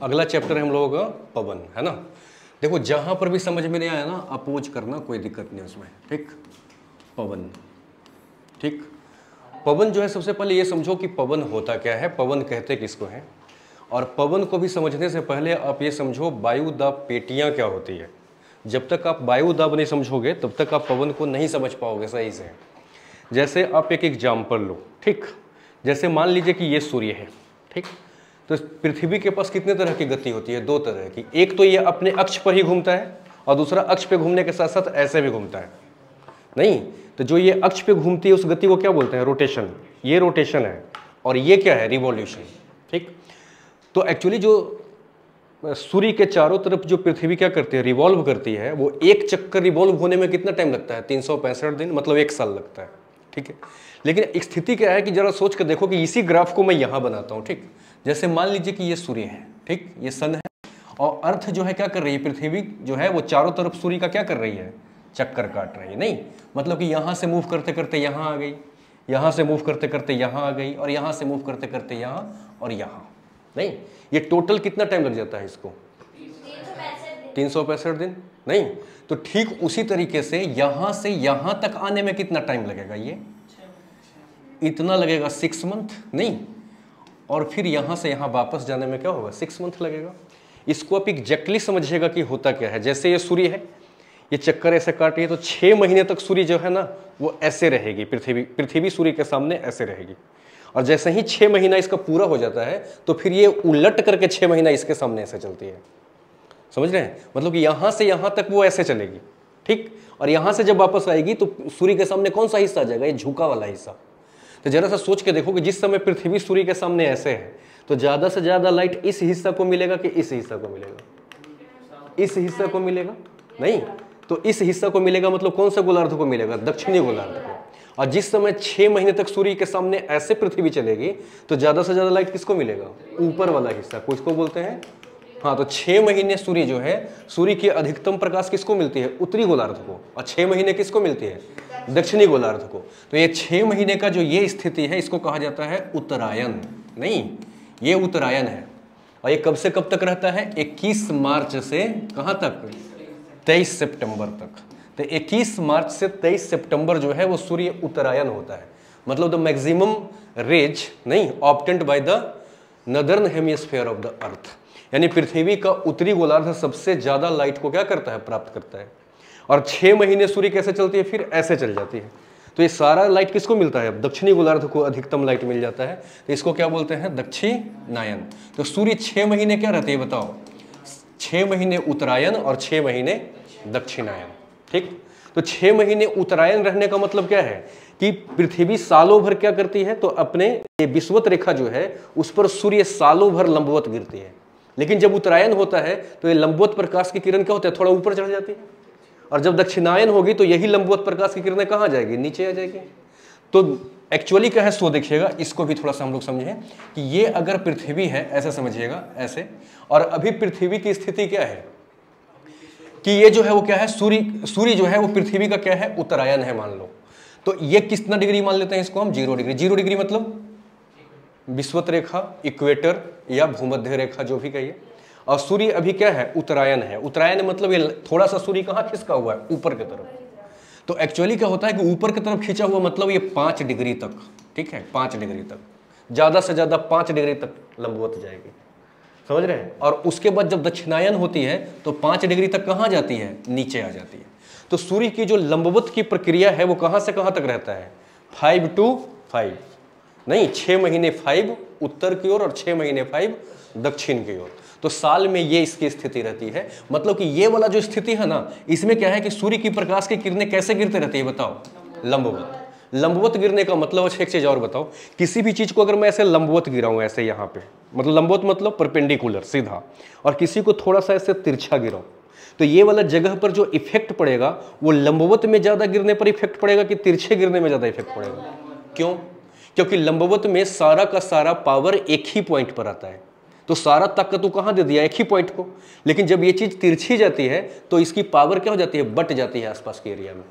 अगला चैप्टर है हम लोगों का पवन, है ना। देखो जहां पर भी समझ में नहीं आया ना, अपोज करना, कोई दिक्कत नहीं उसमें, ठीक। पवन, ठीक। पवन जो है, सबसे पहले ये समझो कि पवन होता क्या है, पवन कहते किसको है। और पवन को भी समझने से पहले आप ये समझो वायु दाब पेटियां क्या होती है। जब तक आप वायु दाब नहीं समझोगे तब तक आप पवन को नहीं समझ पाओगे सही से। जैसे आप एक एग्जाम्पल लो, ठीक। जैसे मान लीजिए कि ये सूर्य है, ठीक। तो पृथ्वी के पास कितने तरह की गति होती है, दो तरह की। एक तो ये अपने अक्ष पर ही घूमता है, और दूसरा अक्ष पे घूमने के साथ साथ ऐसे भी घूमता है, नहीं। तो जो ये अक्ष पे घूमती है उस गति को क्या बोलते हैं, रोटेशन। ये रोटेशन है, और ये क्या है, रिवॉल्यूशन, ठीक। तो एक्चुअली जो सूर्य के चारों तरफ जो पृथ्वी क्या करती है, रिवॉल्व करती है, वो एक चक्कर रिवॉल्व होने में कितना टाइम लगता है, 365 दिन, मतलब 1 साल लगता है, ठीक है। लेकिन स्थिति क्या है कि जरा सोच कर देखो कि इसी ग्राफ को मैं यहां बनाता हूं, ठीक। जैसे मान लीजिए कि ये सूर्य है, ठीक, ये सन है, और अर्थ जो है क्या कर रही है, पृथ्वी जो है वो चारों तरफ सूर्य का क्या कर रही है, चक्कर काट रही है, नहीं। मतलब कि यहां से मूव करते करते यहां आ गई, यहां से मूव करते करते यहां आ गई, और यहां से मूव करते करते यहां और यहां, नहीं। ये टोटल कितना टाइम लग जाता है इसको, 365 दिन, नहीं। तो ठीक उसी तरीके से यहां से यहां तक आने में कितना टाइम लगेगा, ये इतना लगेगा, 6 मंथ, नहीं। और फिर यहां से यहां वापस जाने में क्या होगा, 6 मंथ लगेगा। इसको आप एग्जैक्टली समझिएगा कि होता क्या है। जैसे ये सूर्य है, ये चक्कर ऐसे काट रही है, तो 6 महीने तक सूर्य जो है ना वो ऐसे रहेगी, पृथ्वी सूर्य के सामने ऐसे रहेगी। और जैसे ही 6 महीना इसका पूरा हो जाता है तो फिर ये उलट करके 6 महीना इसके सामने ऐसे चलती है, समझ रहे हैं। मतलब कि यहां से यहां तक वो ऐसे चलेगी, ठीक। और यहां से जब वापस आएगी तो सूर्य के सामने कौन सा हिस्सा आ जाएगा, ये झुका वाला हिस्सा। तो जरा सा सोच के देखो कि जिस समय पृथ्वी सूर्य के सामने ऐसे है तो ज्यादा से ज्यादा लाइट इस हिस्सा को मिलेगा कि इस हिस्सा को मिलेगा, इस हिस्सा को मिलेगा, नहीं। तो इस हिस्सा को मिलेगा, मतलब कौन सा गोलार्ध को मिलेगा, दक्षिणी गोलार्ध को। और जिस समय 6 महीने तक सूर्य के सामने ऐसे पृथ्वी चलेगी तो ज्यादा से ज्यादा लाइट किसको मिलेगा, ऊपर वाला हिस्सा को, इसको बोलते हैं, हाँ। तो 6 महीने सूर्य जो है, सूर्य की अधिकतम प्रकाश किसको मिलती है, उत्तरी गोलार्ध को, और 6 महीने किसको मिलती है, दक्षिणी गोलार्ध को। तो ये 6 महीने का जो ये स्थिति है इसको कहा जाता है उत्तरायण, नहीं, ये उत्तरायण है। और ये कब से कब तक रहता है, 21 मार्च से कहां तक, 23 सितंबर तक। तो 21 मार्च से 23 सितंबर जो है वो सूर्य उत्तरायण होता है। मतलब द मैक्सिमम रेज, नहीं, obtained by the northern hemisphere of the earth, यानी पृथ्वी का उत्तरी गोलार्ध सबसे ज्यादा लाइट को क्या करता है, प्राप्त करता है। और 6 महीने सूर्य कैसे चलती है, फिर ऐसे चल जाती है। तो ये सारा लाइट किसको मिलता है, दक्षिणी गोलार्ध को अधिकतम लाइट मिल जाता है। तो इसको क्या बोलते हैं, दक्षिणायन। तो सूर्य 6 महीने क्या रहते हैं बताओ, 6 महीने उत्तरायण और 6 महीने दक्षिणायन, ठीक। तो 6 महीने उत्तरायण रहने का मतलब क्या है कि पृथ्वी सालों भर क्या करती है, तो अपने ये विषुवत रेखा जो है उस पर सूर्य सालों भर लंबवत गिरती है। लेकिन जब उत्तरायण होता है तो ये लंबवत प्रकाश की किरण क्या होता है, थोड़ा ऊपर चढ़ जाती है। और जब दक्षिणायन होगी तो यही लंबवत प्रकाश की किरणें कहाँ जाएगी, नीचे आ जाएगी। तो एक्चुअली क्या है, सो देखिएगा, इसको भी थोड़ा सा हम लोग समझें कि ये अगर पृथ्वी है, ऐसे समझिएगा, ऐसे। और अभी पृथ्वी की स्थिति क्या है कि ये जो है वो क्या है, सूर्य जो है वो पृथ्वी का क्या है, उत्तरायण है मान लो। तो ये कितना डिग्री मान लेते हैं इसको हम, 0 डिग्री। 0 डिग्री मतलब विषुवत रेखा, इक्वेटर या भूमध्य रेखा, जो भी कहिए। और सूर्य अभी क्या है, उत्तरायण है। उत्तरायण मतलब ये थोड़ा सा सूर्य कहाँ खिसका हुआ है, ऊपर की तरफ। तो एक्चुअली क्या होता है कि ऊपर की तरफ खींचा हुआ मतलब ये 5 डिग्री तक, ठीक है, 5 डिग्री तक, ज्यादा से ज्यादा 5 डिग्री तक लंबवत जाएगी, समझ रहे हैं। और उसके बाद जब दक्षिणायन होती है तो 5 डिग्री तक कहाँ जाती है, नीचे आ जाती है। तो सूर्य की जो लंबवत की प्रक्रिया है वो कहाँ से कहाँ तक रहता है, 5 to 5, नहीं, 6 महीने 5 उत्तर की ओर और 6 महीने 5 दक्षिण की ओर। तो साल में ये इसकी स्थिति रहती है। मतलब कि ये वाला जो स्थिति है ना, इसमें क्या है कि सूर्य की प्रकाश की किरणें कैसे गिरते रहती है बताओ, लंबवत। लंबवत गिरने का मतलब, अच्छा एक चीज और बताओ, किसी भी चीज को अगर मैं ऐसे लंबवत गिराऊं, ऐसे यहाँ पे, मतलब लंबवत मतलब परपेंडिकुलर, सीधा, और किसी को थोड़ा सा ऐसे तिरछा गिराऊं, तो ये वाला जगह पर जो इफेक्ट पड़ेगा वो लंबवत में ज्यादा गिरने पर इफेक्ट पड़ेगा कि तिरछे गिरने में ज्यादा इफेक्ट पड़ेगा। क्यों? क्योंकि लंबवत में सारा का सारा पावर एक ही पॉइंट पर आता है, तो सारा ताकत तो कहां दे दिया, एक ही पॉइंट को। लेकिन जब ये चीज तिरछी जाती है तो इसकी पावर क्या हो जाती है, बट जाती है आसपास के एरिया में।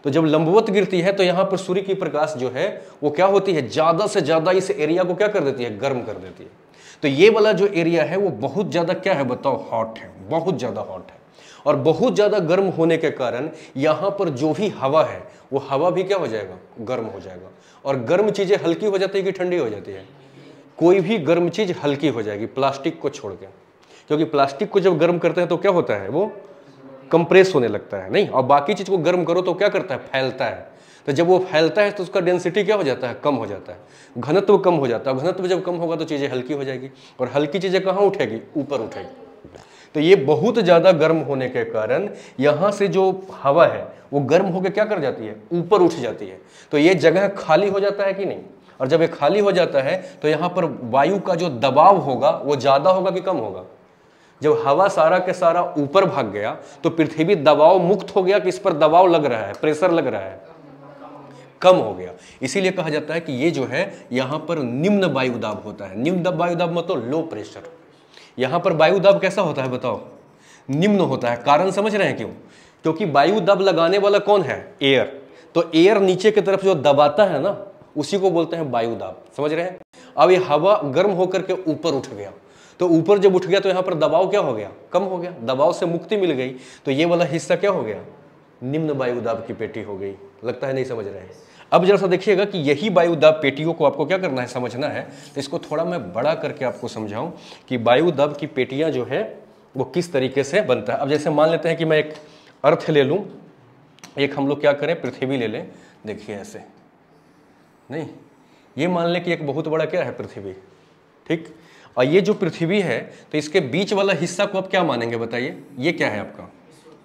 तो जब लंबवत गिरती है तो यहाँ पर सूर्य की प्रकाश जो है वो क्या होती है, ज्यादा से ज्यादा इस एरिया को क्या कर देती है, गर्म कर देती है। तो ये वाला जो एरिया है वो बहुत ज़्यादा क्या है बताओ, हॉट है, बहुत ज़्यादा हॉट है। और बहुत ज़्यादा गर्म होने के कारण यहाँ पर जो भी हवा है वो हवा भी क्या हो जाएगा, गर्म हो जाएगा। और गर्म चीज़ें हल्की हो जाती है कि ठंडी हो जाती है? कोई भी गर्म चीज़ हल्की हो जाएगी, प्लास्टिक को छोड़ के, क्योंकि प्लास्टिक को जब गर्म करते हैं तो क्या होता है, वो कंप्रेस होने लगता है, नहीं? और बाकी चीज़ को गर्म करो तो क्या करता है, फैलता है। तो जब वो फैलता है तो उसका डेंसिटी क्या हो जाता है, कम हो जाता है, घनत्व कम हो जाता है। घनत्व जब कम होगा तो चीज़ें हल्की हो जाएगी, और हल्की चीज़ें कहाँ उठेगी, ऊपर उठेगी। तो ये बहुत ज़्यादा गर्म होने के कारण यहाँ से जो हवा है वो गर्म होकर क्या कर जाती है, ऊपर उठ जाती है। तो ये जगह खाली हो जाता है कि नहीं? और जब ये खाली हो जाता है तो यहाँ पर वायु का जो दबाव होगा वो ज़्यादा होगा कि कम होगा? जब हवा सारा के सारा ऊपर भाग गया तो पृथ्वी दबाव मुक्त हो गया कि इस पर दबाव लग रहा है, प्रेशर लग रहा है, कम हो गया। इसीलिए कहा जाता है कि ये जो है यहाँ पर निम्न वायुदाब होता है। निम्न वायुदाब मतलब लो प्रेशर। यहाँ पर वायुदाब कैसा होता है बताओ, निम्न होता है। कारण समझ रहे हैं क्यों? क्योंकि वायुदाब लगाने वाला कौन है, एयर। तो एयर नीचे की तरफ जो दबाता है ना उसी को बोलते हैं वायुदाब, समझ रहे हैं? अब ये हवा गर्म होकर के ऊपर उठ गया, तो ऊपर जब उठ गया तो यहाँ पर दबाव क्या हो गया, कम हो गया, दबाव से मुक्ति मिल गई। तो ये वाला हिस्सा क्या हो गया, निम्न वायुदाब की पेटी हो गई। लगता है नहीं समझ रहे हैं? अब जरा सा देखिएगा कि यही वायुदाब पेटियों को आपको क्या करना है, समझना है। तो इसको थोड़ा मैं बड़ा करके आपको समझाऊं कि वायुदाब की पेटियां जो है वो किस तरीके से बनता है। अब जैसे मान लेते हैं कि मैं एक अर्थ ले लूं, एक हम लोग क्या करें, पृथ्वी ले लें। देखिए ऐसे नहीं, ये मान लें कि एक बहुत बड़ा क्या है, पृथ्वी, ठीक। और ये जो पृथ्वी है तो इसके बीच वाला हिस्सा को आप क्या मानेंगे बताइए? ये क्या है आपका,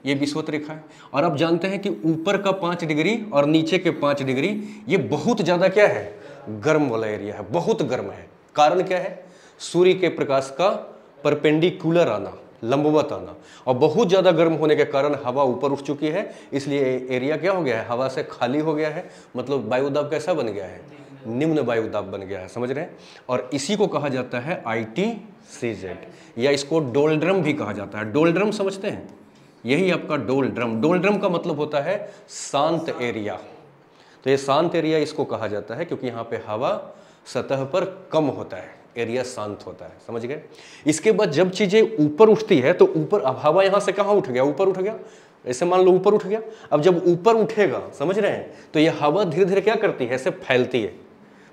ये विषुवत रेखा है। और आप जानते हैं कि ऊपर का 5 डिग्री और नीचे के 5 डिग्री ये बहुत ज़्यादा क्या है, गर्म वाला एरिया है, बहुत गर्म है। कारण क्या है, सूर्य के प्रकाश का परपेंडिकुलर आना, लंबवत आना, और बहुत ज़्यादा गर्म होने के कारण हवा ऊपर उठ चुकी है, इसलिए एरिया क्या हो गया है, हवा से खाली हो गया है। मतलब वायुदाब कैसा बन गया है, निम्न वायुदाब बन गया है, समझ रहे हैं? और इसी को कहा जाता है ITCZ, या इसको डोलड्रम भी कहा जाता है। डोलड्रम समझते हैं? यही आपका डोलड्रम। डोलड्रम का मतलब होता है शांत एरिया। तो ये शांत एरिया इसको कहा जाता है क्योंकि यहाँ पे हवा सतह पर कम होता है, एरिया शांत होता है, समझ गए? इसके बाद जब चीजें ऊपर उठती है तो ऊपर, अब हवा यहाँ से कहाँ उठ गया, ऊपर उठ गया। ऐसे मान लो ऊपर उठ गया। अब जब ऊपर उठेगा, समझ रहे हैं, तो ये हवा धीरे धीरे क्या करती है, ऐसे फैलती है।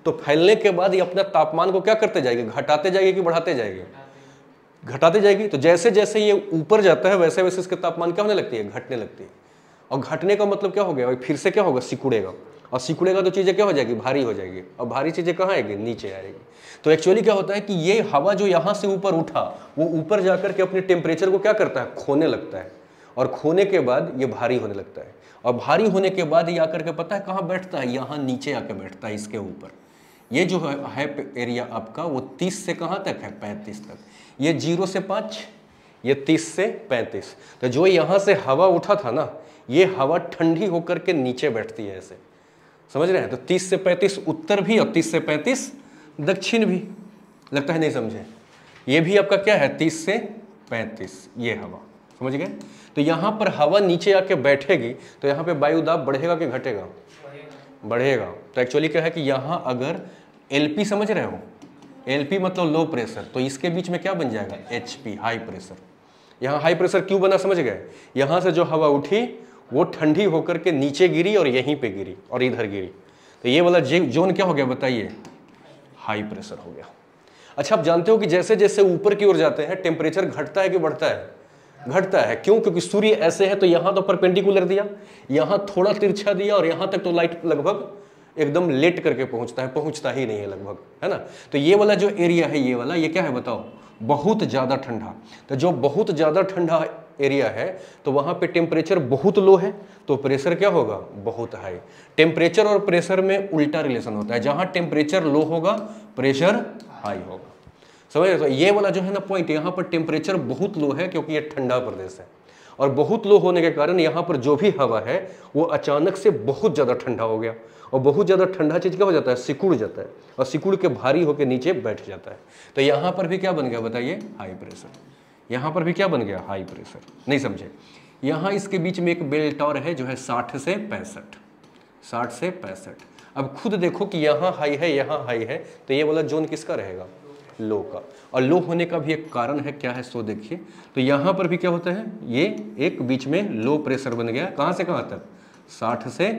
तो फैलने के बाद ये अपना तापमान को क्या करते जाएगी, घटाते जाएगी कि बढ़ाते जाएगी, घटाते जाएगी। तो जैसे जैसे ये ऊपर जाता है वैसे वैसे इसके तापमान क्या होने लगती है, घटने लगती है। और घटने का मतलब क्या हो गया, फिर से क्या होगा, सिकुड़ेगा। और सिकुड़ेगा तो चीज़ें क्या हो जाएगी, भारी हो जाएगी। और भारी चीज़ें कहाँ आएगी, नीचे आएगी। तो एक्चुअली क्या होता है कि ये हवा जो यहाँ से ऊपर उठा वो ऊपर जाकर के अपने टेम्परेचर को क्या करता है, खोने लगता है। और खोने के बाद ये भारी होने लगता है। और भारी होने के बाद ये आकर के पता है कहाँ बैठता है, यहाँ नीचे आकर बैठता है, इसके ऊपर। ये जो है एरिया आपका वो 30 से कहाँ तक है, 35 तक। ये 0 से 5, ये 30 से 35। तो जो यहाँ से हवा उठा था ना, ये हवा ठंडी होकर के नीचे बैठती है ऐसे, समझ रहे हैं? तो 30 से 35 उत्तर भी और 30 से 35 दक्षिण भी। लगता है नहीं समझे? ये भी आपका क्या है, 30 से 35 ये हवा, समझ गए? तो यहाँ पर हवा नीचे आके बैठेगी तो यहाँ पे वायुदाब बढ़ेगा कि घटेगा, बढ़ेगा। तो एक्चुअली क्या है कि यहाँ अगर LP समझ रहे हो, LP मतलब लो प्रेशर, तो इसके बीच में क्या बन जाएगा, HP हाई प्रेशर। यहाँ हाई प्रेशर क्यों बना, समझ गए? यहाँ से जो हवा उठी वो ठंडी होकर के नीचे गिरी और यहीं पे गिरी और इधर गिरी। तो ये वाला जोन क्या हो गया बताइए, हाई प्रेशर हो गया। अच्छा, आप जानते हो कि जैसे जैसे ऊपर की ओर जाते हैं टेम्परेचर घटता है कि बढ़ता है, घटता है। क्यों? क्योंकि सूर्य ऐसे है तो यहाँ तो परपेंडिकुलर दिया, यहाँ थोड़ा तिरछा दिया, और यहाँ तक तो लाइट लगभग एकदम लेट करके पहुँचता है, पहुँचता ही नहीं है लगभग, है ना? तो ये वाला जो एरिया है, ये वाला, ये क्या है बताओ, बहुत ज़्यादा ठंडा। तो जो बहुत ज़्यादा ठंडा एरिया है तो वहाँ पे टेम्परेचर बहुत लो है तो प्रेशर क्या होगा, बहुत हाई। टेम्परेचर और प्रेशर में उल्टा रिलेशन होता है, जहाँ टेम्परेचर लो होगा प्रेशर हाई होगा, समझ रहे? तो ये वाला जो है ना पॉइंट, यहाँ पर टेम्परेचर बहुत लो है क्योंकि ये ठंडा प्रदेश है, और बहुत लो होने के कारण यहाँ पर जो भी हवा है वो अचानक से बहुत ज़्यादा ठंडा हो गया। और बहुत ज़्यादा ठंडा चीज़ क्या हो जाता है, सिकुड़ जाता है, और सिकुड़ के भारी होकर नीचे बैठ जाता है। तो यहाँ पर भी क्या बन गया बताइए, हाई प्रेशर। यहाँ पर भी क्या बन गया, हाई प्रेशर। नहीं समझे? यहाँ इसके बीच में एक बेल्ट और है जो है 60 से 65, 60 से 65। अब खुद देखो कि यहाँ हाई है, यहाँ हाई है, तो ये वाला जोन किसका रहेगा, लो का। और लो होने का भी एक कारण है, क्या है सो देखिए। तो यहाँ पर भी क्या होता है, ये एक बीच में लो प्रेशर बन गया, कहाँ से कहाँ तक, 60 से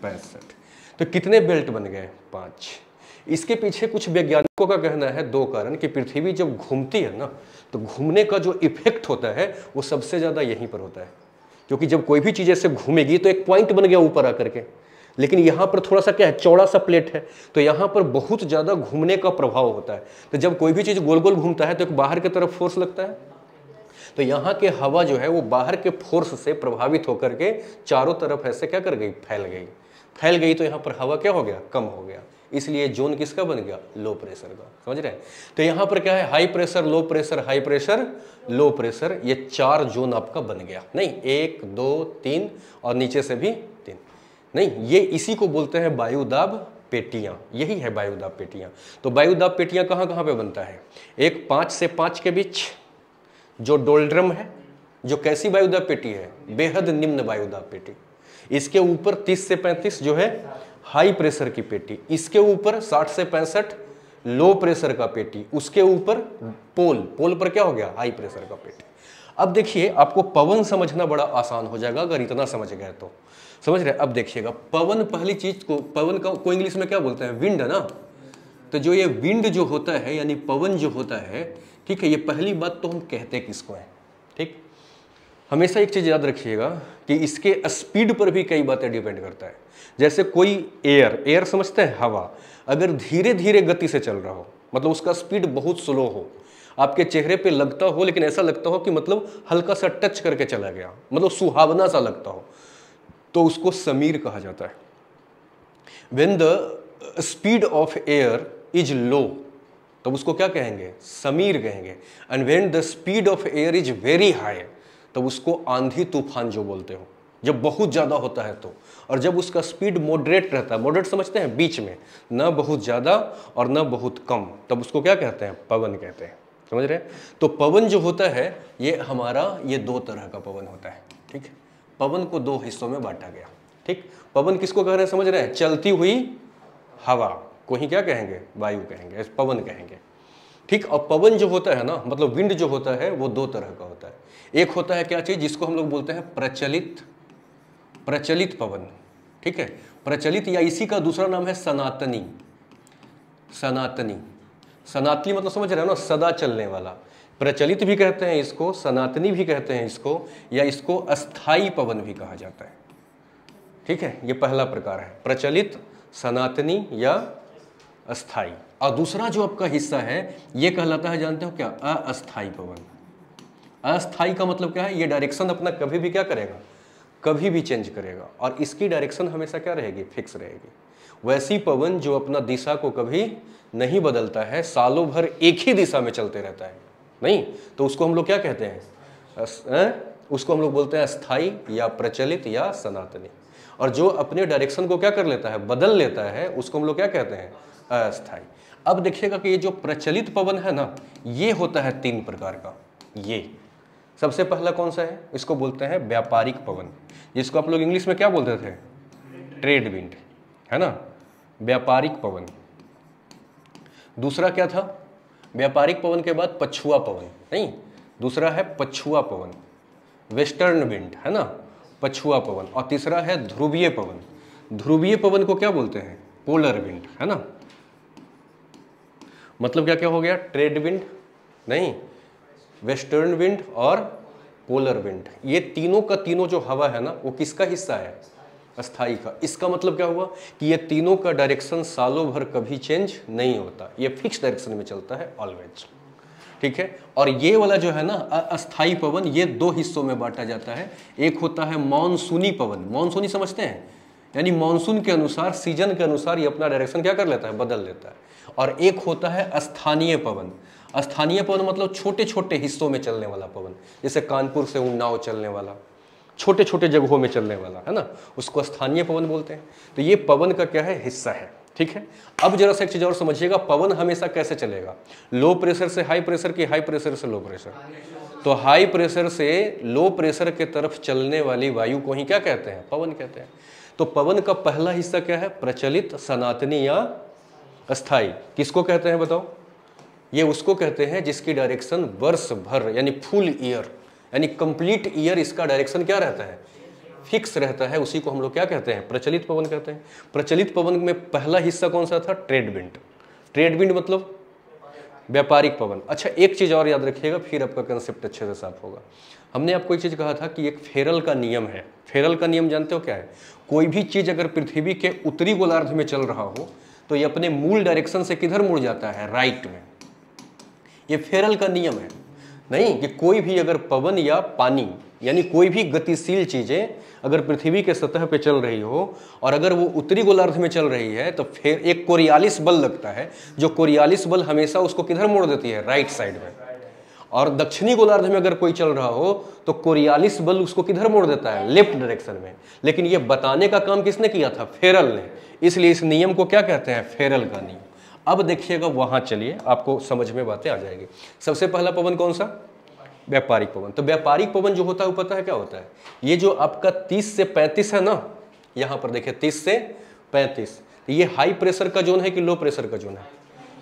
65। तो कितने बेल्ट बन गए, 5। इसके पीछे कुछ वैज्ञानिकों का कहना है 2 कारण, कि पृथ्वी जब घूमती है ना, तो घूमने का जो इफेक्ट होता है वो सबसे ज़्यादा यहीं पर होता है, क्योंकि जब कोई भी चीज़ ऐसे घूमेगी तो एक पॉइंट बन गया ऊपर आकर के, लेकिन यहाँ पर थोड़ा सा क्या है, चौड़ा सा प्लेट है, तो यहाँ पर बहुत ज़्यादा घूमने का प्रभाव होता है। तो जब कोई भी चीज़ गोल गोल घूमता है तो एक बाहर की तरफ फोर्स लगता है, तो यहाँ के हवा जो है वो बाहर के फोर्स से प्रभावित होकर के चारों तरफ ऐसे क्या कर गई, फैल गई। तो यहाँ पर हवा क्या हो गया, कम हो गया, इसलिए जोन किसका बन गया, लो प्रेशर का। समझ रहे हैं। तो यहाँ पर क्या है, high pressure, low pressure, high pressure, low pressure, ये 4 जोन आपका बन गया। नहीं 1 2 3 और नीचे से भी 3, नहीं ये इसी को बोलते हैं वायुदाब पेटियां, यही है वायुदाब पेटियां। तो वायुदाब पेटियां कहाँ कहाँ पे बनता है, एक 5 से 5 के बीच जो डोल्ड्रम है, जो कैसी वायुदाब पेटी है, बेहद निम्न वायुदाब पेटी। इसके ऊपर 30 से 35 जो है हाई प्रेशर की पेटी, इसके ऊपर 60 से 65 लो प्रेशर का पेटी, उसके ऊपर पोल पर क्या हो गया, हाई प्रेशर का पेटी। अब देखिए आपको पवन समझना बड़ा आसान हो जाएगा अगर इतना समझ गए तो। समझ रहे। अब देखिएगा पवन, पहली चीज को, पवन को इंग्लिश में क्या बोलते हैं, विंड है ना। तो जो ये विंड जो होता है यानी पवन जो होता है, ठीक है, ये पहली बात तो हम कहते किसको है, ठीक। हमेशा एक चीज याद रखिएगा कि इसके स्पीड पर भी कई बातें डिपेंड करता है। जैसे कोई एयर समझते हैं, हवा अगर धीरे धीरे गति से चल रहा हो, मतलब उसका स्पीड बहुत स्लो हो, आपके चेहरे पे लगता हो लेकिन ऐसा लगता हो कि मतलब हल्का सा टच करके चला गया, मतलब सुहावना सा लगता हो, तो उसको समीर कहा जाता है। When the speed of air is low, तब उसको क्या कहेंगे, समीर कहेंगे। And when the speed of air is very high, तब उसको आंधी तूफान जो बोलते हो, जब बहुत ज़्यादा होता है तो। और जब उसका स्पीड मॉडरेट रहता है, मॉडरेट समझते हैं, बीच में, ना बहुत ज़्यादा और ना बहुत कम, तब उसको क्या कहते हैं, पवन कहते हैं। समझ रहे हैं। तो पवन जो होता है ये हमारा, ये 2 तरह का पवन होता है, ठीक है। पवन को 2 हिस्सों में बांटा गया, ठीक। पवन किसको कह रहे हैं, समझ रहे हैं, चलती हुई हवा को ही क्या कहेंगे, वायु कहेंगे, पवन कहेंगे, ठीक। और पवन जो होता है ना, मतलब विंड जो होता है वो 2 तरह का होता है। एक होता है क्या चीज, जिसको हम लोग बोलते हैं प्रचलित पवन, ठीक है, प्रचलित, या इसी का दूसरा नाम है सनातनी। सनातनी मतलब समझ रहे हो ना, सदा चलने वाला। प्रचलित भी कहते हैं इसको, सनातनी भी कहते हैं इसको, या इसको अस्थाई पवन भी कहा जाता है, ठीक है। ये पहला प्रकार है, प्रचलित, सनातनी या अस्थाई। और दूसरा जो आपका हिस्सा है ये कहलाता है, जानते हो क्या, अस्थाई पवन। अस्थाई का मतलब क्या है, ये डायरेक्शन अपना कभी भी क्या करेगा, कभी भी चेंज करेगा, और इसकी डायरेक्शन हमेशा क्या रहेगी, फिक्स रहेगी। वैसी पवन जो अपना दिशा को कभी नहीं बदलता है, सालों भर एक ही दिशा में चलते रहता है, नहीं, तो उसको हम लोग क्या कहते हैं, उसको हम लोग बोलते हैं अस्थाई या प्रचलित या सनातनी। और जो अपने डायरेक्शन को क्या कर लेता है, बदल लेता है, उसको हम लोग क्या कहते हैं, अस्थाई। अब देखिएगा कि ये जो प्रचलित पवन है ना, ये होता है 3 प्रकार का। ये सबसे पहला कौन सा है, इसको बोलते हैं व्यापारिक पवन, जिसको आप लोग इंग्लिश में क्या बोलते थे, ट्रेड विंड, है ना, व्यापारिक पवन। दूसरा क्या था, व्यापारिक पवन के बाद पछुआ पवन, नहीं, दूसरा है पछुआ पवन, वेस्टर्न विंड, है ना, पछुआ पवन। और तीसरा है ध्रुवीय पवन। ध्रुवीय पवन को क्या बोलते हैं, पोलर विंड, है ना। मतलब क्या क्या हो गया, ट्रेड विंड, नहीं, वेस्टर्न विंड और पोलर विंड। ये तीनों का तीनों जो हवा है ना, वो किसका हिस्सा है, अस्थाई का। इसका मतलब क्या हुआ कि ये तीनों का डायरेक्शन सालों भर कभी चेंज नहीं होता, ये फिक्स डायरेक्शन में चलता है ऑलवेज, ठीक है। और ये वाला जो है ना अस्थाई पवन, ये 2 हिस्सों में बांटा जाता है। एक होता है मानसूनी पवन, मानसूनी समझते हैं, यानी मानसून के अनुसार, सीजन के अनुसार ये अपना डायरेक्शन क्या कर लेता है, बदल लेता है। और एक होता है स्थानीय पवन। स्थानीय पवन मतलब छोटे छोटे हिस्सों में चलने वाला पवन, जैसे कानपुर से उन्नाव चलने वाला, छोटे छोटे जगहों में चलने वाला, है ना, उसको स्थानीय पवन बोलते हैं। तो ये पवन का क्या है, हिस्सा है, ठीक है। अब जरा सा एक चीज और समझिएगा, पवन हमेशा कैसे चलेगा, लो प्रेशर से हाई प्रेशर की हाई प्रेशर से लो प्रेशर। तो हाई प्रेशर से लो प्रेशर के तरफ चलने वाली वायु को ही क्या कहते हैं, पवन कहते हैं। तो पवन का पहला हिस्सा क्या है, प्रचलित, सनातनी या अस्थाई। किसको कहते हैं बताओ, ये उसको कहते हैं जिसकी डायरेक्शन वर्ष भर यानी फुल ईयर यानी कंप्लीट ईयर इसका डायरेक्शन क्या रहता है, फिक्स रहता है। उसी को हम लोग क्या कहते हैं, प्रचलित पवन कहते हैं। प्रचलित पवन में पहला हिस्सा कौन सा था, ट्रेड विंड। ट्रेड विंड मतलब व्यापारिक पवन। अच्छा एक चीज और याद रखिएगा, फिर आपका कंसेप्ट अच्छे से साफ होगा। हमने आपको एक चीज कहा था कि एक फेरल का नियम है। फेरल का नियम जानते हो क्या है, कोई भी चीज अगर पृथ्वी के उत्तरी गोलार्ध में चल रहा हो तो ये अपने मूल डायरेक्शन से किधर मुड़ जाता है, राइट में। ये फेरल का नियम है। नहीं कि कोई भी अगर पवन या पानी यानी कोई भी गतिशील चीजें अगर पृथ्वी के सतह पे चल रही हो और अगर वो उत्तरी गोलार्ध में चल रही है तो फिर एक कोरियालिस बल लगता है, जो कोरियालिस बल हमेशा उसको किधर मोड़ देती है, राइट साइड में। और दक्षिणी गोलार्ध में अगर कोई चल रहा हो तो कोरियालिस बल उसको किधर मोड़ देता है, लेफ्ट डायरेक्शन में। लेकिन ये बताने का काम किसने किया था, फेरल ने। इसलिए इस नियम को क्या कहते हैं, फेरल का नियम। अब देखिएगा वहां चलिए, आपको समझ में बातें आ जाएगी। सबसे पहला पवन कौन सा, व्यापारिक पवन। तो व्यापारिक पवन जो होता है वो पता है क्या होता है, ये जो आपका 30 से 35 है ना, यहां पर देखिए 30 से 35, ये हाई प्रेशर का जोन है कि लो प्रेशर का जोन है,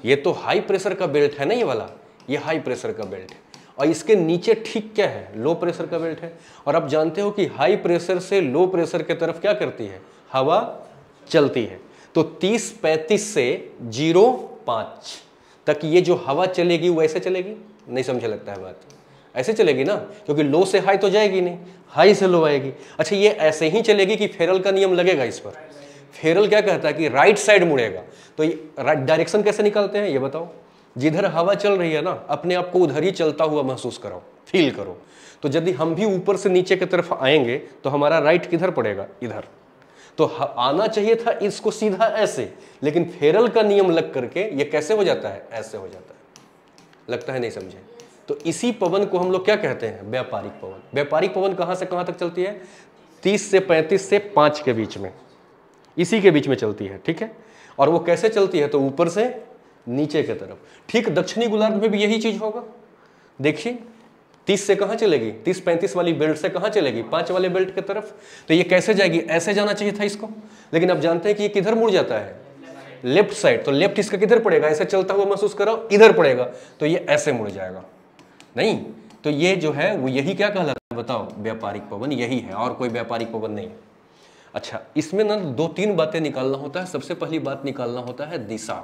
ये तो हाई प्रेशर का बेल्ट है ना, ये वाला ये हाई प्रेशर का बेल्ट है। और इसके नीचे ठीक क्या है, लो प्रेशर का बेल्ट है। और आप जानते हो कि हाई प्रेशर से लो प्रेशर की तरफ क्या करती है, हवा चलती है। तो 30-35 से 0-5 तक ये जो हवा चलेगी वो ऐसे चलेगी, नहीं समझे लगता है बात, ऐसे चलेगी ना, क्योंकि लो से हाई तो जाएगी नहीं, हाई से लो आएगी। अच्छा ये ऐसे ही चलेगी कि फेरल का नियम लगेगा इस पर। फेरल क्या कहता है कि राइट साइड मुड़ेगा। तो डायरेक्शन कैसे निकालते हैं ये बताओ, जिधर हवा चल रही है ना अपने आप को उधर ही चलता हुआ महसूस करो, फील करो। तो यदि हम भी ऊपर से नीचे की तरफ आएंगे तो हमारा राइट किधर पड़ेगा, इधर। तो आना चाहिए था इसको सीधा ऐसे, लेकिन फेरल का नियम लग करके ये कैसे हो जाता है, ऐसे हो जाता है। लगता है नहीं समझे। तो इसी पवन को हम लोग क्या कहते हैं, व्यापारिक पवन। व्यापारिक पवन कहां से कहां तक चलती है, 30 से 35 से 5 के बीच में, इसी के बीच में चलती है, ठीक है। और वो कैसे चलती है, तो ऊपर से नीचे की तरफ। ठीक दक्षिणी गोलार्ध में भी यही चीज होगा। देखिए 30 से कहां चलेगी, 30-35 वाली बेल्ट से कहां चलेगी, 5 वाले बेल्ट की तरफ। तो ये कैसे जाएगी, ऐसे जाना चाहिए था इसको, लेकिन अब जानते हैं कि ये किधर मुड़ जाता है, लेफ्ट साइड। तो लेफ्ट इसका किधर पड़ेगा, ऐसे चलता हुआ महसूस करो, इधर पड़ेगा, तो ये ऐसे मुड़ जाएगा। नहीं तो ये जो है वो यही क्या कहलाता है बताओ, व्यापारिक पवन यही है, और कोई व्यापारिक पवन नहीं। अच्छा इसमें ना 2-3 बातें निकालना होता है। सबसे पहली बात निकालना होता है दिशा।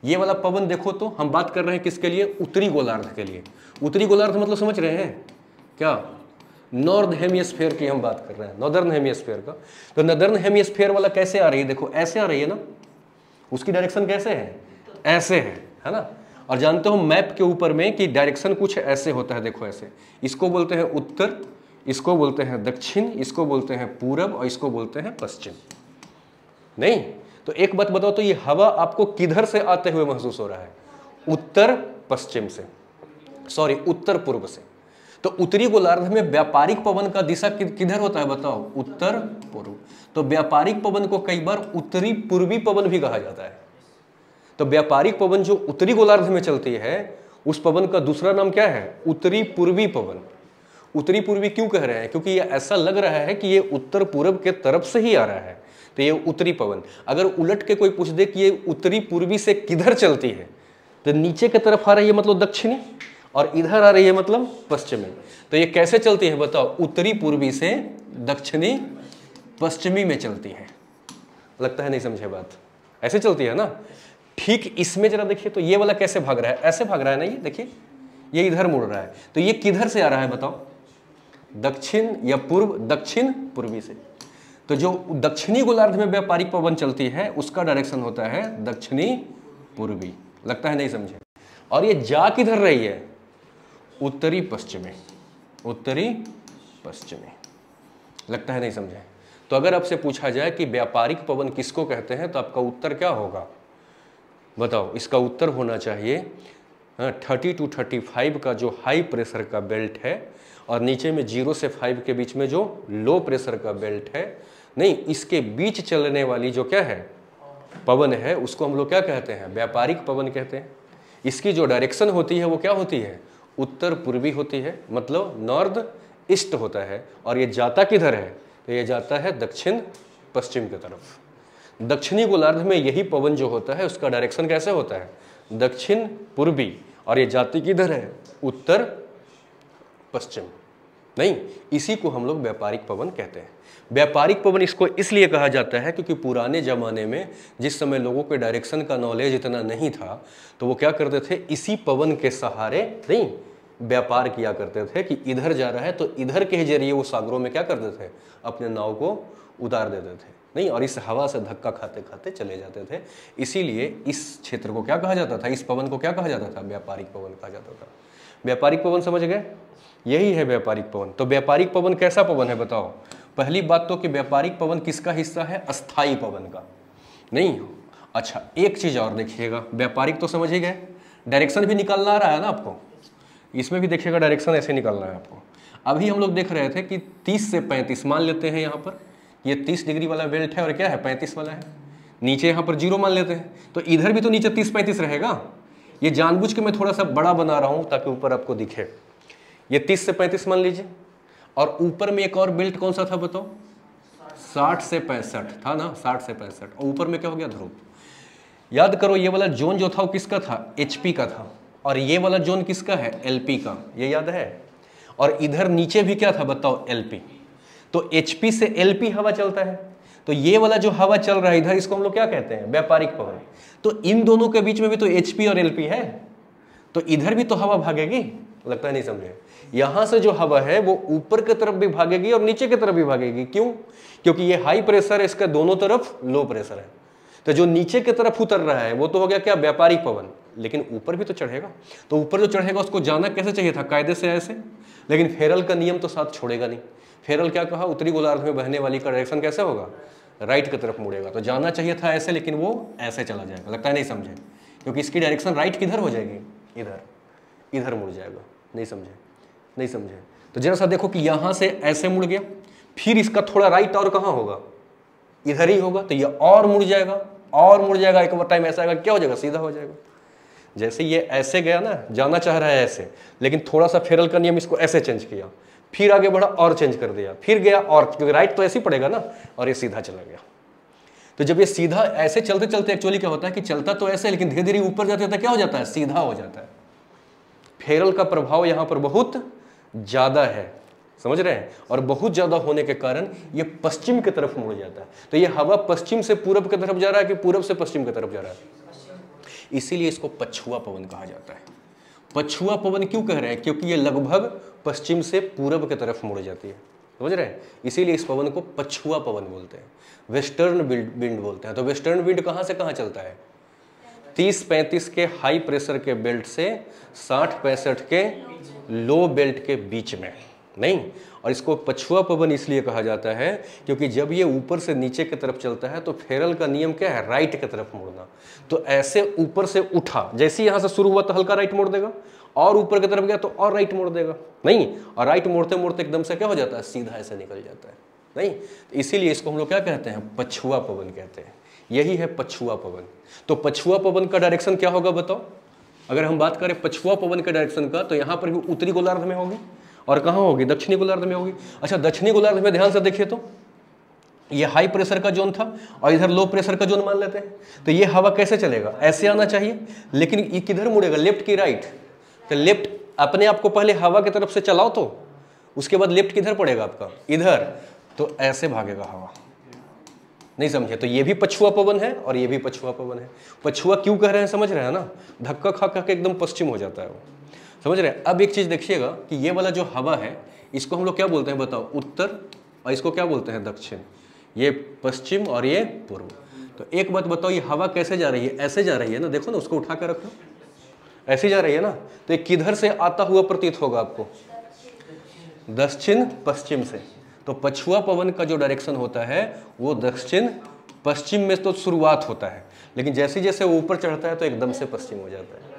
ये वाला पवन देखो तो हम बात कर रहे हैं किसके लिए, उत्तरी गोलार्ध के लिए। उत्तरी गोलार्ध मतलब समझ रहे हैं क्या, नॉर्थ हेमिस्फीयर की हम बात कर रहे हैं, नॉर्दर्न हेमिस्फीयर का। तो नॉर्दर्न हेमिस्फीयर वाला कैसे आ रही है, देखो ऐसे आ रही है ना, उसकी डायरेक्शन कैसे है, ऐसे है ना। और जानते हो मैप के ऊपर में कि डायरेक्शन कुछ ऐसे होता है, देखो ऐसे। इसको बोलते हैं उत्तर, इसको बोलते हैं दक्षिण, इसको बोलते हैं पूरब और इसको बोलते हैं पश्चिम। नहीं तो एक बात बताओ, तो ये हवा आपको किधर से आते हुए महसूस हो रहा है, उत्तर पश्चिम से, सॉरी उत्तर पूर्व से। तो उत्तरी गोलार्ध में व्यापारिक पवन का दिशा किधर होता है बताओ, उत्तर पूर्व। तो व्यापारिक पवन को कई बार उत्तरी पूर्वी पवन भी कहा जाता है। तो व्यापारिक पवन जो उत्तरी गोलार्ध में चलती है उस पवन का दूसरा नाम क्या है, उत्तरी पूर्वी पवन। उत्तरी पूर्वी क्यों कह रहे हैं, क्योंकि ये ऐसा लग रहा है कि ये उत्तर पूर्व के तरफ से ही आ रहा है, तो ये उत्तरी पवन। अगर उलट के कोई पूछ दे कि ये उत्तरी पूर्वी से किधर चलती है, तो नीचे की तरफ आ रही है मतलब दक्षिणी, और इधर आ रही है मतलब पश्चिमी। तो ये कैसे चलती है बताओ, उत्तरी पूर्वी से दक्षिणी पश्चिमी में चलती है। लगता है नहीं समझे बात, ऐसे चलती है ना। ठीक इसमें जरा देखिए, तो ये वाला कैसे भाग रहा है, ऐसे भाग रहा है ना, ये देखिए ये इधर मुड़ रहा है। तो ये किधर से आ रहा है बताओ, दक्षिण या पूर्व, दक्षिण पूर्वी से। तो जो दक्षिणी गोलार्ध में व्यापारिक पवन चलती है उसका डायरेक्शन होता है दक्षिणी पूर्वी। लगता है नहीं समझे। और ये जा किधर रही है, उत्तरी पश्चिमी, उत्तरी पश्चिमी। लगता है नहीं समझे। तो अगर आपसे पूछा जाए कि व्यापारिक पवन किसको कहते हैं तो आपका उत्तर क्या होगा बताओ। इसका उत्तर होना चाहिए 30 to 35 का जो हाई प्रेशर का बेल्ट है, और नीचे में 0 से 5 के बीच में जो लो प्रेशर का बेल्ट है। नहीं, इसके बीच चलने वाली जो क्या है पवन है उसको हम लोग क्या कहते हैं, व्यापारिक पवन कहते हैं। इसकी जो डायरेक्शन होती है वो क्या होती है, उत्तर पूर्वी होती है, मतलब नॉर्थ ईस्ट होता है। और ये जाता किधर है, तो ये जाता है दक्षिण पश्चिम की तरफ। दक्षिणी गोलार्ध में यही पवन जो होता है उसका डायरेक्शन कैसे होता है, दक्षिण पूर्वी, और ये जाती किधर है, उत्तर पश्चिम। नहीं, इसी को हम लोग व्यापारिक पवन कहते हैं। व्यापारिक पवन इसको इसलिए कहा जाता है क्योंकि पुराने ज़माने में जिस समय लोगों के डायरेक्शन का नॉलेज इतना नहीं था, तो वो क्या करते थे, इसी पवन के सहारे नहीं व्यापार किया करते थे कि इधर जा रहा है तो इधर के जरिए वो सागरों में क्या करते थे, अपने नाव को उतार देते थे। नहीं, और इस हवा से धक्का खाते खाते चले जाते थे। इसीलिए इस क्षेत्र को क्या कहा जाता था, इस पवन को क्या कहा जाता था, व्यापारिक पवन कहा जाता था। व्यापारिक पवन समझ गए, यही है व्यापारिक पवन। तो व्यापारिक पवन कैसा पवन है बताओ। पहली बात तो कि व्यापारिक पवन किसका हिस्सा है, अस्थाई पवन का। नहीं, अच्छा एक चीज और देखिएगा, व्यापारिक तो समझ ही गए, डायरेक्शन भी निकालना आ रहा है ना आपको, इसमें भी देखिएगा डायरेक्शन ऐसे निकालना है आपको। अभी हम लोग देख रहे थे कि 30 से 35 मान लेते हैं, यहाँ पर ये 30 डिग्री वाला बेल्ट है और क्या है 35 वाला है, नीचे यहाँ पर 0 मान लेते हैं, तो इधर भी तो नीचे 30-35 रहेगा। ये जानबूझ के मैं थोड़ा सा बड़ा बना रहा हूँ ताकि ऊपर आपको दिखे। ये 30 से 35 मान लीजिए, और ऊपर में एक और बेल्ट कौन सा था बताओ, 60 से 65 था ना, 60 से 65, और ऊपर में क्या हो गया, ध्रुव। याद करो ये वाला जोन जो था वो किसका था, HP का था, और ये वाला जोन किसका है, LP का, ये याद है। और इधर नीचे भी क्या था बताओ, LP। तो HP से LP हवा चलता है, तो ये वाला जो हवा चल रहा है इधर, इसको हम लोग क्या कहते हैं, व्यापारिक पवन। तो इन दोनों के बीच में भी तो HP और LP है, तो इधर भी तो हवा भागेगी, लगता है नहीं समझे। यहां से जो हवा है वो ऊपर की तरफ भी भागेगी और नीचे की तरफ भी भागेगी। क्यों, क्योंकि ये हाई प्रेशर है, इसका दोनों तरफ लो प्रेशर है। तो जो नीचे की तरफ उतर रहा है वो तो हो गया क्या, व्यापारिक पवन, लेकिन ऊपर भी तो चढ़ेगा। तो ऊपर जो चढ़ेगा उसको जाना कैसे चाहिए था, कायदे से ऐसे, लेकिन फेरल का नियम तो साथ छोड़ेगा नहीं। फेरल क्या कहा, उत्तरी गोलार्ध में बहने वाली का डायरेक्शन कैसे होगा, राइट की तरफ मुड़ेगा। तो जाना चाहिए था ऐसे, लेकिन वो ऐसे चला जाएगा, लगता है नहीं समझे, क्योंकि इसकी डायरेक्शन राइट किधर हो जाएगी, इधर, इधर मुड़ जाएगा। नहीं समझे, नहीं समझे। तो जरा सा देखो कि यहां से ऐसे मुड़ गया, फिर इसका थोड़ा राइट और कहां होगा, इधर ही होगा, तो ये और मुड़ जाएगा, और मुड़ जाएगा, एक बार टाइम ऐसा आएगा क्या हो जाएगा, सीधा हो जाएगा। जैसे ये ऐसे गया ना, जाना चाह रहा है ऐसे, लेकिन थोड़ा सा फेरल का नियम इसको ऐसे चेंज किया, फिर आगे बढ़ा और चेंज कर दिया, फिर गया और, क्योंकि राइट तो ऐसे ही पड़ेगा ना, और ये सीधा चला गया। तो जब ये सीधा ऐसे चलते चलते एक्चुअली क्या होता है कि चलता तो ऐसे, लेकिन धीरे धीरे ऊपर जाते जाते क्या हो जाता है, सीधा हो जाता है। फेरल का प्रभाव यहाँ पर बहुत ज्यादा है, समझ रहे हैं, और बहुत ज्यादा होने के कारण ये पश्चिम की तरफ मुड़ जाता है। तो ये हवा पश्चिम से पूरब की तरफ जा रहा है कि पूरब से पश्चिम की तरफ जा रहा है, इसीलिए इसको पछुआ पवन कहा जाता है। पछुआ पवन क्यों कह रहे हैं, क्योंकि ये लगभग पश्चिम से पूरब की तरफ मुड़ जाती है, समझ रहे हैं, इसीलिए इस पवन को पछुआ पवन बोलते हैं, वेस्टर्न विंड बोलते हैं। तो वेस्टर्न विंड कहाँ से कहाँ चलता है, 30-35 के हाई प्रेशर के बेल्ट से 60-65 के लो बेल्ट के बीच में। नहीं, और इसको पछुआ पवन इसलिए कहा जाता है क्योंकि जब ये ऊपर से नीचे की तरफ चलता है तो फेरल का नियम क्या है, राइट की तरफ मुड़ना। तो ऐसे ऊपर से उठा, जैसे यहां से शुरू हुआ तो हल्का राइट मोड़ देगा, और ऊपर की तरफ गया तो और राइट मोड़ देगा। नहीं, और राइट मोड़ते मोड़ते एकदम से क्या हो जाता है, सीधा ऐसे निकल जाता है। नहीं, इसीलिए इसको हम लोग क्या कहते हैं, पछुआ पवन कहते हैं। यही है पछुआ पवन। तो पछुआ पवन का डायरेक्शन क्या होगा बताओ, अगर हम बात करें पछुआ पवन के डायरेक्शन का, तो यहाँ पर भी उत्तरी गोलार्ध में होगी, और कहाँ होगी, दक्षिणी गोलार्ध में होगी। अच्छा, दक्षिणी गोलार्ध में ध्यान से देखिए तो ये हाई प्रेशर का जोन था और इधर लो प्रेशर का जोन मान लेते हैं। तो ये हवा कैसे चलेगा, ऐसे आना चाहिए, लेकिन ये किधर मुड़ेगा, लेफ्ट की राइट। तो लेफ्ट अपने आप को पहले हवा की तरफ से चलाओ, तो उसके बाद लेफ्ट किधर पड़ेगा आपका, इधर, तो ऐसे भागेगा हवा। नहीं समझे, तो ये भी पछुआ पवन है और ये भी पछुआ पवन है। पछुआ क्यों कह रहे हैं, समझ रहे हैं ना, धक्का खा खा के एकदम पश्चिम हो जाता है वो, समझ रहे हैं। अब एक चीज देखिएगा कि ये वाला जो हवा है इसको हम लोग क्या बोलते हैं बताओ, उत्तर, और इसको क्या बोलते हैं, दक्षिण। ये पश्चिम और ये पूर्व। तो एक बात बताओ, ये हवा कैसे जा रही है, ऐसे जा रही है ना, देखो ना, उसको उठा कर रखो, ऐसे जा रही है ना। तो ये किधर से आता हुआ प्रतीत होगा आपको, दक्षिण पश्चिम से। तो पछुआ पवन का जो डायरेक्शन होता है वो दक्षिण पश्चिम में तो शुरुआत होता है, लेकिन जैसे जैसे वो ऊपर चढ़ता है तो एकदम से पश्चिम हो जाता है।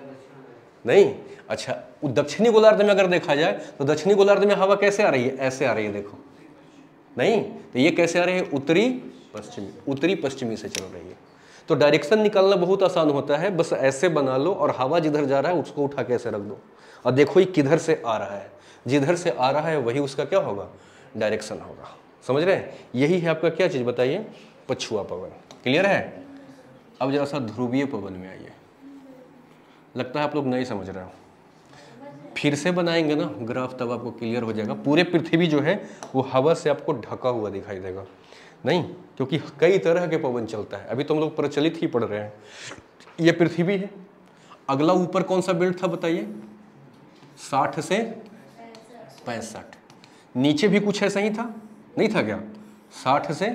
नहीं, अच्छा, दक्षिणी गोलार्ध में अगर देखा जाए तो दक्षिणी गोलार्ध में हवा कैसे आ रही है, ऐसे आ रही है, देखो। नहीं, तो ये कैसे आ रही है, उत्तरी पश्चिमी, उत्तरी पश्चिमी से चल रही है। तो डायरेक्शन निकालना बहुत आसान होता है, बस ऐसे बना लो और हवा जिधर जा रहा है उसको उठा के ऐसे रख दो, और देखो ये किधर से आ रहा है, जिधर से आ रहा है वही उसका क्या होगा, डायरेक्शन होगा। समझ रहे हैं, यही है आपका क्या चीज बताइए, पछुआ पवन। क्लियर है। अब जरा सा ध्रुवीय पवन में आइए। लगता है आप लोग नहीं समझ रहे हो। फिर से बनाएंगे ना ग्राफ तब आपको क्लियर हो जाएगा। पूरे पृथ्वी जो है वो हवा से आपको ढका हुआ दिखाई देगा, नहीं, क्योंकि कई तरह के पवन चलता है। अभी तो हम लोग प्रचलित ही पढ़ रहे हैं। ये पृथ्वी है। अगला ऊपर कौन सा बेल्ट था बताइए? 60 से 65। नीचे भी कुछ ऐसा ही था, नहीं था क्या? 60 से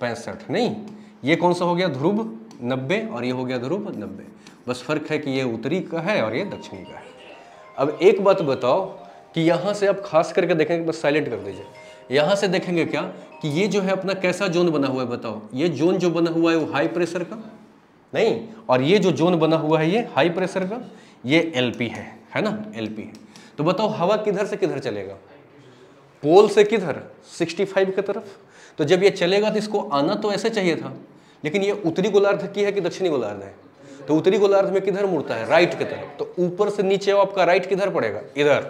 65, नहीं, ये कौन सा हो गया? ध्रुव 90 और ये हो गया ध्रुव 90। बस फर्क है कि ये उत्तरी का है और ये दक्षिणी का है। अब एक बात बताओ कि यहाँ से आप खास करके देखेंगे, बस साइलेंट कर दीजिए, यहाँ से देखेंगे क्या कि ये जो है अपना कैसा जोन बना हुआ है बताओ? ये जोन जो बना हुआ है वो हाई प्रेशर का, नहीं, और ये जो जोन बना हुआ है ये हाई प्रेशर का, ये एलपी है ना, एलपी है। तो बताओ हवा किधर से किधर चलेगा? पोल से किधर? 65 की तरफ। तो जब ये चलेगा तो इसको आना तो ऐसे चाहिए था, लेकिन ये उत्तरी गोलार्ध की है कि दक्षिणी गोलार्ध है? तो उत्तरी गोलार्ध में किधर मुड़ता है? राइट की तरफ। तो ऊपर से नीचे आपका राइट किधर पड़ेगा? इधर।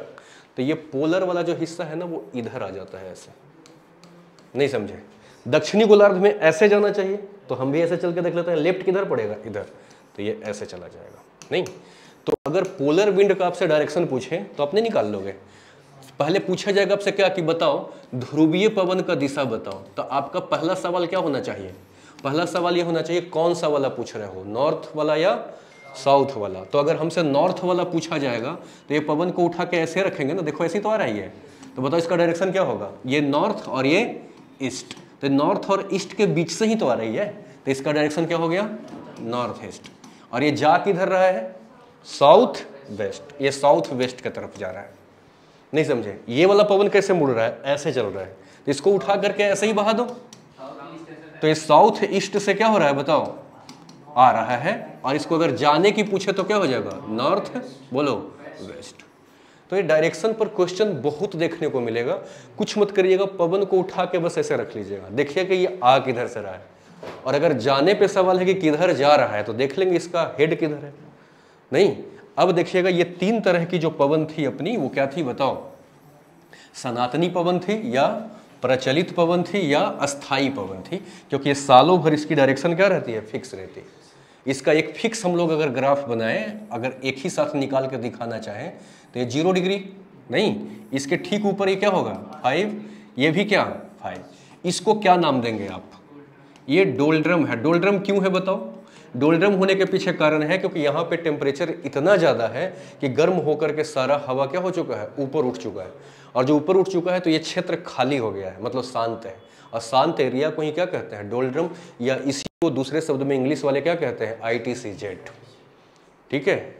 तो ये पोलर वाला जो हिस्सा है ना वो इधर आ जाता है, ऐसे। नहीं समझे? दक्षिणी गोलार्ध में ऐसे जाना चाहिए, तो हम भी ऐसे चल के देख लेते हैं, लेफ्ट किधर पड़ेगा? इधर। तो ये ऐसे चला जाएगा, नहीं। तो अगर पोलर विंड का आपसे डायरेक्शन पूछे तो आपने निकाल लोगे। पहले पूछा जाएगा आपसे क्या कि बताओ ध्रुवीय पवन का दिशा बताओ। तो आपका पहला सवाल क्या होना चाहिए? पहला सवाल ये होना चाहिए कौन सा वाला पूछ रहे हो, नॉर्थ वाला या साउथ वाला? तो अगर हमसे नॉर्थ वाला पूछा जाएगा तो ये पवन को उठा के ऐसे रखेंगे ना, देखो ऐसी तो आ रही है, तो बताओ इसका डायरेक्शन क्या होगा? ये नॉर्थ और ये ईस्ट। तो नॉर्थ और ईस्ट के बीच से ही तो आ रही है, तो इसका डायरेक्शन क्या हो गया? North east. और ये जा किधर रहा है? South west. ये साउथ वेस्ट की तरफ जा रहा है, नहीं समझे? ये वाला पवन कैसे मुड़ रहा है? ऐसे चल रहा है, तो इसको उठा करके ऐसे ही बहा दो। तो ये साउथ ईस्ट से क्या हो रहा है बताओ? आ रहा है। और इसको अगर जाने की पूछे तो क्या हो जाएगा? नॉर्थ, बोलो, वेस्ट। तो ये डायरेक्शन पर क्वेश्चन बहुत देखने को मिलेगा। कुछ मत करिएगा, पवन को उठा के बस ऐसे रख लीजिएगा, देखिए कि ये आ किधर से रहा है। और अगर जाने पे सवाल है कि किधर जा रहा है तो देख लेंगे इसका हेड किधर है, नहीं। अब देखिएगा ये 3 तरह की जो पवन थी अपनी, वो क्या थी बताओ? सनातनी पवन थी या प्रचलित पवन थी या अस्थाई पवन थी? क्योंकि ये सालों भर इसकी डायरेक्शन क्या रहती है? फिक्स रहती है। इसका एक फिक्स हम लोग अगर ग्राफ बनाएं, अगर एक ही साथ निकाल के दिखाना चाहें तो ये 0 डिग्री, नहीं, इसके ठीक ऊपर ये क्या होगा? 5, ये भी क्या? 5। इसको क्या नाम देंगे आप? ये डोल्ड्रम है। डोल्ड्रम क्यों है बताओ? डोल्ड्रम होने के पीछे कारण है क्योंकि यहाँ पे टेम्परेचर इतना ज़्यादा है कि गर्म होकर के सारा हवा क्या हो चुका है? ऊपर उठ चुका है। और जो ऊपर उठ चुका है तो ये क्षेत्र खाली हो गया है, मतलब शांत है। और शांत एरिया को ही क्या कहते हैं? डोल्ड्रम, या इसी को दूसरे शब्द में इंग्लिश वाले क्या कहते हैं? ITCZ, ठीक है,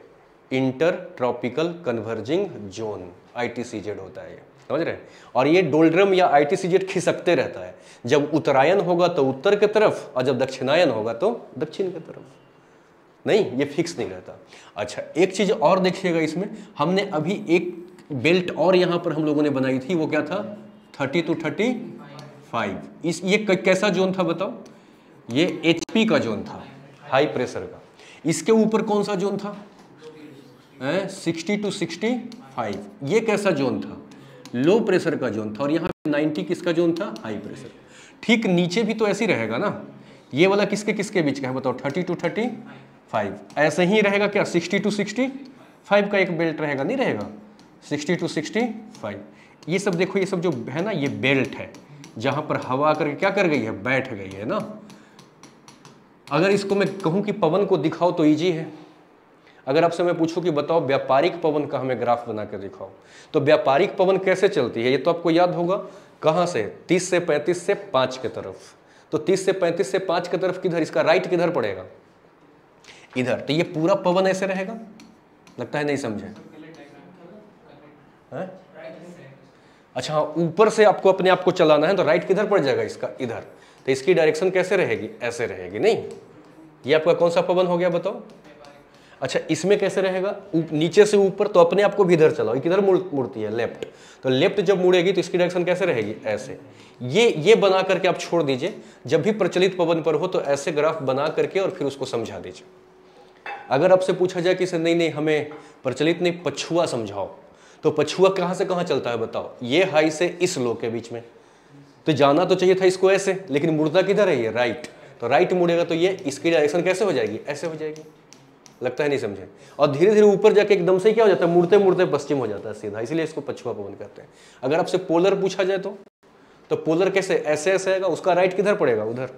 inter tropical converging zone, ITCZ होता है ये, समझ रहे हैं? और ये डोल्ड्रम या ITCZ खिसकते रहता है। जब उत्तरायण होगा तो उत्तर की तरफ, और जब दक्षिणायन होगा तो दक्षिण की तरफ, नहीं, ये फिक्स नहीं रहता। अच्छा, एक चीज और देखिएगा इसमें, हमने अभी एक बेल्ट और यहाँ पर हम लोगों ने बनाई थी, वो क्या था? 30 to 35। ये कैसा जोन था बताओ? ये HP का जोन था, हाई प्रेशर का। इसके ऊपर कौन सा जोन था? 60 to 65। ये कैसा जोन था? लो प्रेशर का जोन था। और यहाँ 90 किसका जोन था? High pressure. ठीक नीचे भी तो ऐसे ही रहेगा ना। ये वाला किसके किसके बीच का है बताओ? 30 to 35। ऐसे ही रहेगा क्या? 60 to 65 का एक बेल्ट रहेगा, नहीं रहेगा? 60 to 65। ये सब देखो, ये सब जो है ना, ये बेल्ट है जहां पर हवा करके क्या कर गई है? बैठ गई है ना। अगर इसको मैं कहूं कि पवन को दिखाओ तो इजी है। अगर आपसे मैं पूछूं कि बताओ व्यापारिक पवन का हमें ग्राफ बना के दिखाओ, तो व्यापारिक पवन कैसे चलती है? ये तो आपको याद होगा। कहां से? 30 से 35 से 5 की तरफ। तो 30 से 35 से 5 की तरफ किधर? इसका राइट किधर पड़ेगा? इधर। तो ये पूरा पवन ऐसे रहेगा? लगता है नहीं समझे। अच्छा, ऊपर से आपको अपने आप को चलाना है तो राइट किधर पड़ जाएगा? इसका इधर। तो इसकी डायरेक्शन कैसे रहेगी? ऐसे रहेगी, नहीं। ये आपका कौन सा पवन हो गया बताओ? अच्छा, इसमें कैसे रहेगा? नीचे से ऊपर, तो अपने आप को भी इधर चलाओ। किधर मुड़ती है? लेफ्ट। तो लेफ्ट जब मुड़ेगी तो इसकी डायरेक्शन कैसे रहेगी? ऐसे। ये बना करके आप छोड़ दीजिए। जब भी प्रचलित पवन पर हो तो ऐसे ग्राफ बना करके और फिर उसको समझा दीजिए। अगर आपसे पूछा जाए कि सर नहीं हमें प्रचलित नहीं, पछुआ समझाओ, तो पछुआ कहाँ से कहाँ चलता है बताओ? ये हाई से इस लो के बीच में। तो जाना तो चाहिए था इसको ऐसे, लेकिन मुड़ता किधर है? ये राइट। तो राइट मुड़ेगा तो ये इसकी डायरेक्शन कैसे हो जाएगी? ऐसे हो जाएगी। लगता है नहीं समझे। और धीरे धीरे ऊपर जाके एकदम से क्या हो जाता है, मुड़ते मुड़ते पश्चिम हो जाता है सीधा, इसीलिए इसको पछुआ पवन कहते हैं। अगर आपसे पोलर पूछा जाए तो पोलर कैसे, ऐसे ऐसे आएगा, उसका राइट किधर पड़ेगा, उधर,